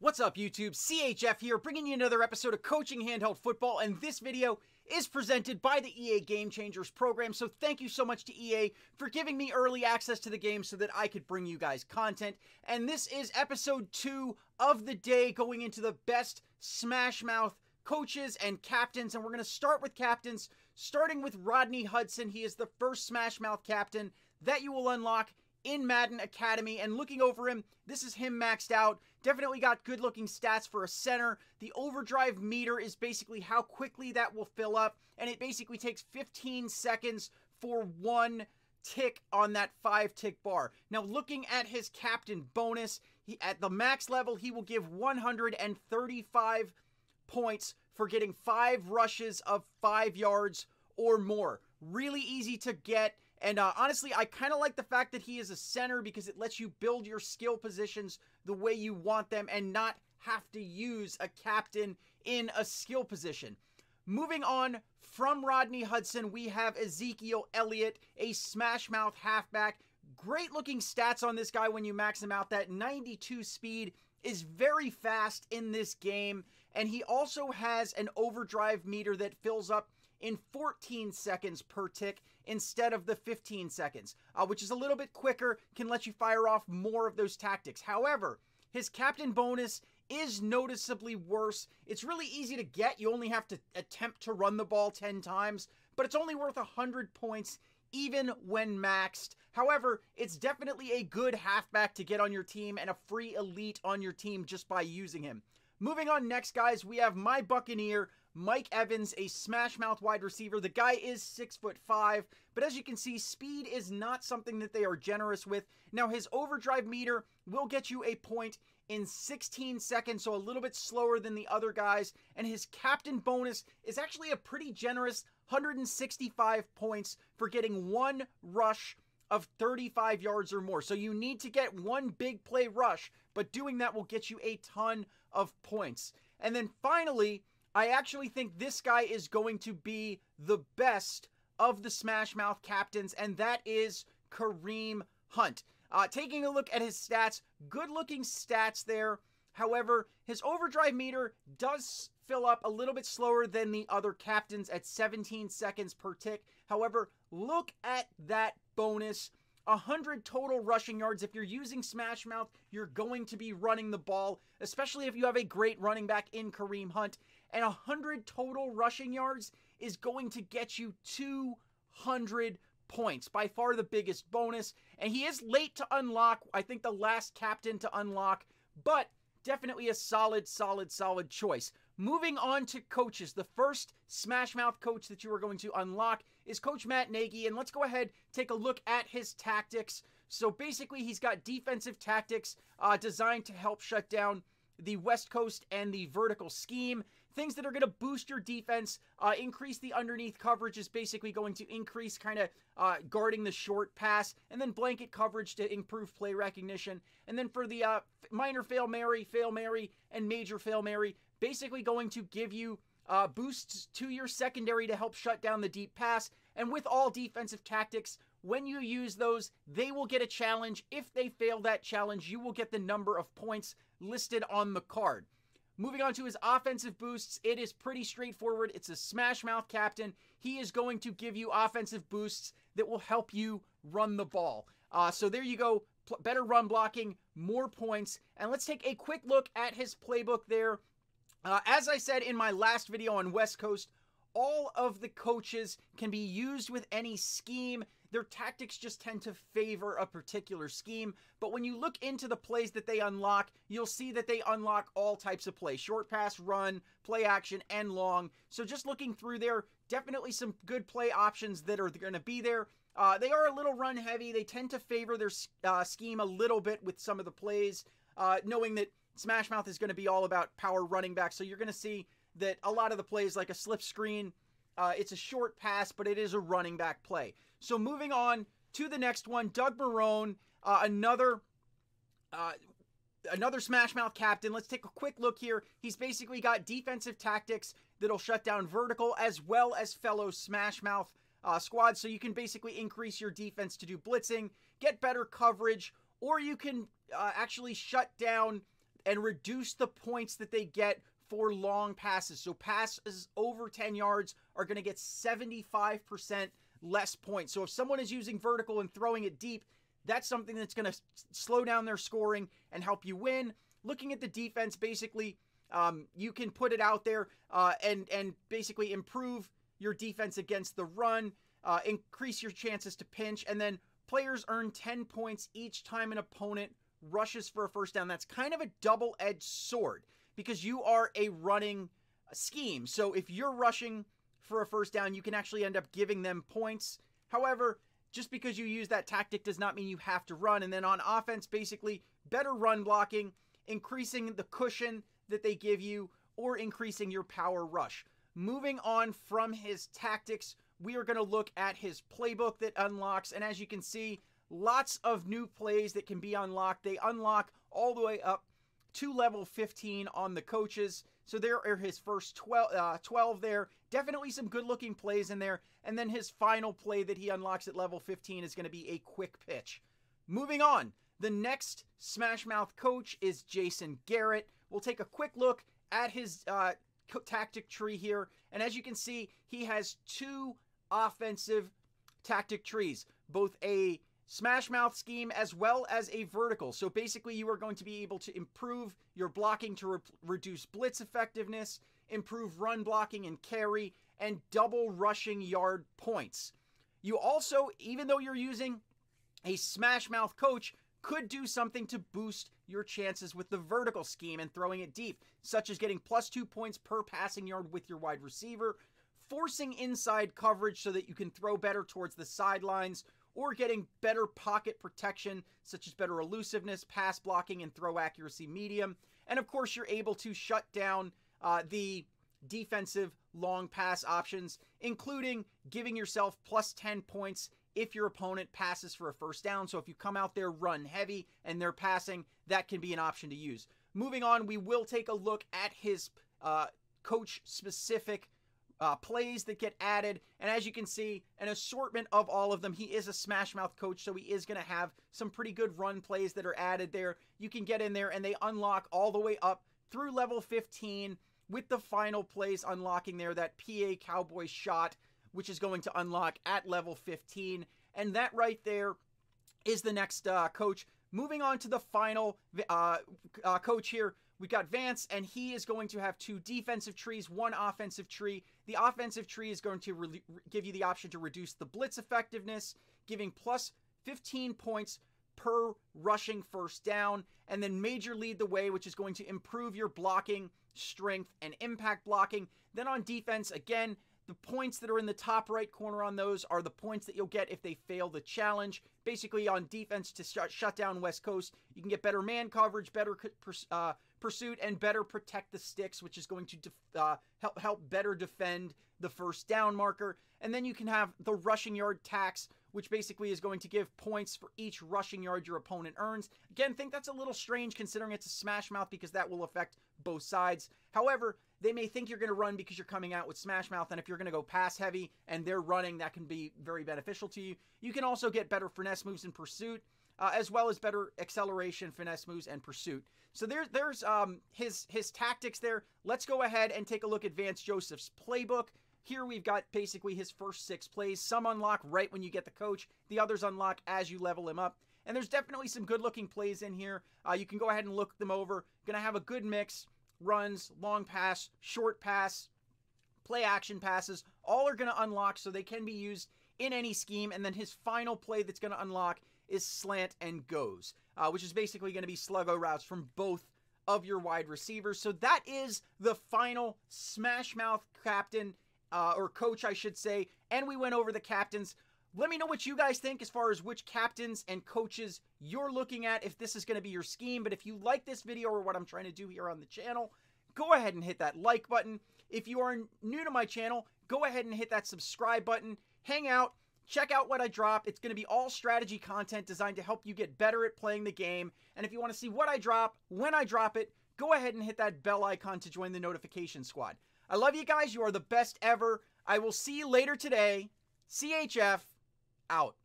What's up, YouTube? CHF here, bringing you another episode of Coaching Handheld Football, and this video is presented by the EA Game Changers program, so thank you so much to EA for giving me early access to the game so that I could bring you guys content. And this is episode 2 of the day, going into the best Smashmouth coaches and captains, and we're going to start with captains, starting with Rodney Hudson. He is the first Smashmouth captain that you will unlock in Madden Academy, and looking over him, this is him maxed out. Definitely got good looking stats for a center. The overdrive meter is basically how quickly that will fill up, and it basically takes 15 seconds for one tick on that 5-tick bar. Now, looking at his captain bonus, at the max level, he will give 135 points for getting 5 rushes of 5 yards or more. Really easy to get. And honestly, I kind of like the fact that he is a center because it lets you build your skill positions the way you want them and not have to use a captain in a skill position. Moving on from Rodney Hudson, we have Ezekiel Elliott, a Smashmouth halfback. Great looking stats on this guy when you max him out. That 92 speed is very fast in this game. And he also has an overdrive meter that fills up in 14 seconds per tick instead of the 15 seconds, which is a little bit quicker, can let you fire off more of those tactics. However, his captain bonus is noticeably worse. It's really easy to get. You only have to attempt to run the ball 10 times, but it's only worth 100 points even when maxed. However, it's definitely a good halfback to get on your team and a free elite on your team just by using him. Moving on next, guys, we have my Buccaneer, Mike Evans, a Smashmouth wide receiver. The guy is 6'5", but as you can see, speed is not something that they are generous with. Now, his overdrive meter will get you a point in 16 seconds, so a little bit slower than the other guys, and his captain bonus is actually a pretty generous 165 points for getting 1 rush of 35 yards or more. So you need to get 1 big play rush, but doing that will get you a ton of points. And then finally, I actually think this guy is going to be the best of the Smashmouth captains, and that is Kareem Hunt. Taking a look at his stats, good looking stats there. However, his overdrive meter does fill up a little bit slower than the other captains at 17 seconds per tick. However, look at that bonus. 100 total rushing yards. If you're using Smashmouth, you're going to be running the ball, especially if you have a great running back in Kareem Hunt. And 100 total rushing yards is going to get you 200 points. By far the biggest bonus. And he is late to unlock. I think the last captain to unlock, but definitely a solid choice. Moving on to coaches. The first Smashmouth coach that you are going to unlock is Coach Matt Nagy, and let's go ahead take a look at his tactics. So basically, he's got defensive tactics designed to help shut down the West Coast and the vertical scheme. Things that are going to boost your defense, increase the underneath coverage is basically going to increase kind of guarding the short pass, and then blanket coverage to improve play recognition. And then for the minor Fail Mary, and major Fail Mary, basically going to give you boosts to your secondary to help shut down the deep pass. And with all defensive tactics, when you use those, they will get a challenge. If they fail that challenge, you will get the number of points listed on the card. Moving on to his offensive boosts, it is pretty straightforward. It's a Smashmouth captain. He is going to give you offensive boosts that will help you run the ball. So there you go. Better run blocking, more points. And let's take a quick look at his playbook there. As I said in my last video on West Coast, all of the coaches can be used with any scheme. Their tactics just tend to favor a particular scheme. But when you look into the plays that they unlock, you'll see that they unlock all types of plays. Short pass, run, play action, and long. So just looking through there, definitely some good play options that are going to be there. They are a little run heavy. They tend to favor their scheme a little bit with some of the plays, knowing that Smashmouth is going to be all about power running back. So you're going to see that a lot of the plays, like a slip screen, it's a short pass, but it is a running back play. So moving on to the next one, Doug Marrone, another Smashmouth captain. Let's take a quick look here. He's basically got defensive tactics that'll shut down vertical as well as fellow Smashmouth squads. So you can basically increase your defense to do blitzing, get better coverage, or you can actually shut down and reduce the points that they get for long passes. So passes over 10 yards are going to get 75% less points. So if someone is using vertical and throwing it deep, that's something that's going to slow down their scoring and help you win. Looking at the defense, basically, you can put it out there and basically improve your defense against the run, increase your chances to pinch, and then players earn 10 points each time an opponent rushes for a first down. That's kind of a double-edged sword because you are a running scheme. So if you're rushing for a first down, you can actually end up giving them points. However, just because you use that tactic does not mean you have to run. And then on offense, basically, better run blocking, increasing the cushion that they give you, or increasing your power rush. Moving on from his tactics, we are going to look at his playbook that unlocks. And as you can see, lots of new plays that can be unlocked. They unlock all the way up to level 15 on the coaches. So there are his first 12 there. Definitely some good-looking plays in there. And then his final play that he unlocks at level 15 is going to be a quick pitch. Moving on, the next Smashmouth coach is Jason Garrett. We'll take a quick look at his tactic tree here. And as you can see, he has two offensive tactic trees, both a Smashmouth scheme as well as a vertical. So basically you are going to be able to improve your blocking to reduce blitz effectiveness, improve run blocking and carry, and double rushing yard points. You also, even though you're using a Smashmouth coach, could do something to boost your chances with the vertical scheme and throwing it deep, such as getting +2 points per passing yard with your wide receiver, forcing inside coverage so that you can throw better towards the sidelines, or getting better pocket protection, such as better elusiveness, pass blocking, and throw accuracy medium. And of course, you're able to shut down the defensive long pass options, including giving yourself +10 points if your opponent passes for a first down. So if you come out there run heavy and they're passing, that can be an option to use. Moving on, we will take a look at his coach-specific plays that get added. And as you can see, an assortment of all of them. He is a Smashmouth coach, so he is going to have some pretty good run plays that are added there. You can get in there and they unlock all the way up through level 15 with the final plays unlocking there, that PA Cowboy shot, which is going to unlock at level 15. And that right there is the next coach. Moving on to the final coach here, we've got Vance, and he is going to have 2 defensive trees, 1 offensive tree. The offensive tree is going to give you the option to reduce the blitz effectiveness, giving +15 points per rushing first down, and then Major Lead the Way, which is going to improve your blocking, strength, and impact blocking. Then on defense, again, the points that are in the top right corner on those are the points that you'll get if they fail the challenge. Basically, on defense to shut down West Coast, you can get better man coverage, better pursuit, and better protect the sticks, which is going to help better defend the first down marker. And then you can have the rushing yard tax, which basically is going to give points for each rushing yard your opponent earns. Again, think that's a little strange considering it's a Smashmouth because that will affect both sides. However, they may think you're going to run because you're coming out with Smashmouth, and if you're going to go pass heavy and they're running, that can be very beneficial to you. You can also get better finesse moves in pursuit, as well as better acceleration, finesse moves, and pursuit. So there's his tactics there. Let's go ahead and take a look at Vance Joseph's playbook. Here we've got basically his first 6 plays. Some unlock right when you get the coach. The others unlock as you level him up. And there's definitely some good-looking plays in here. You can go ahead and look them over. Going to have a good mix. Runs, long pass, short pass, play action passes. All are going to unlock, so they can be used in any scheme. And then his final play that's going to unlock is slant and goes, which is basically going to be sluggo routes from both of your wide receivers. So that is the final Smashmouth captain, or coach, I should say. And we went over the captains. Let me know what you guys think as far as which captains and coaches you're looking at, if this is going to be your scheme. But if you like this video or what I'm trying to do here on the channel, go ahead and hit that like button. If you are new to my channel, go ahead and hit that subscribe button. Hang out. Check out what I drop. It's going to be all strategy content designed to help you get better at playing the game. And if you want to see what I drop, when I drop it, go ahead and hit that bell icon to join the notification squad. I love you guys. You are the best ever. I will see you later today. CHF out.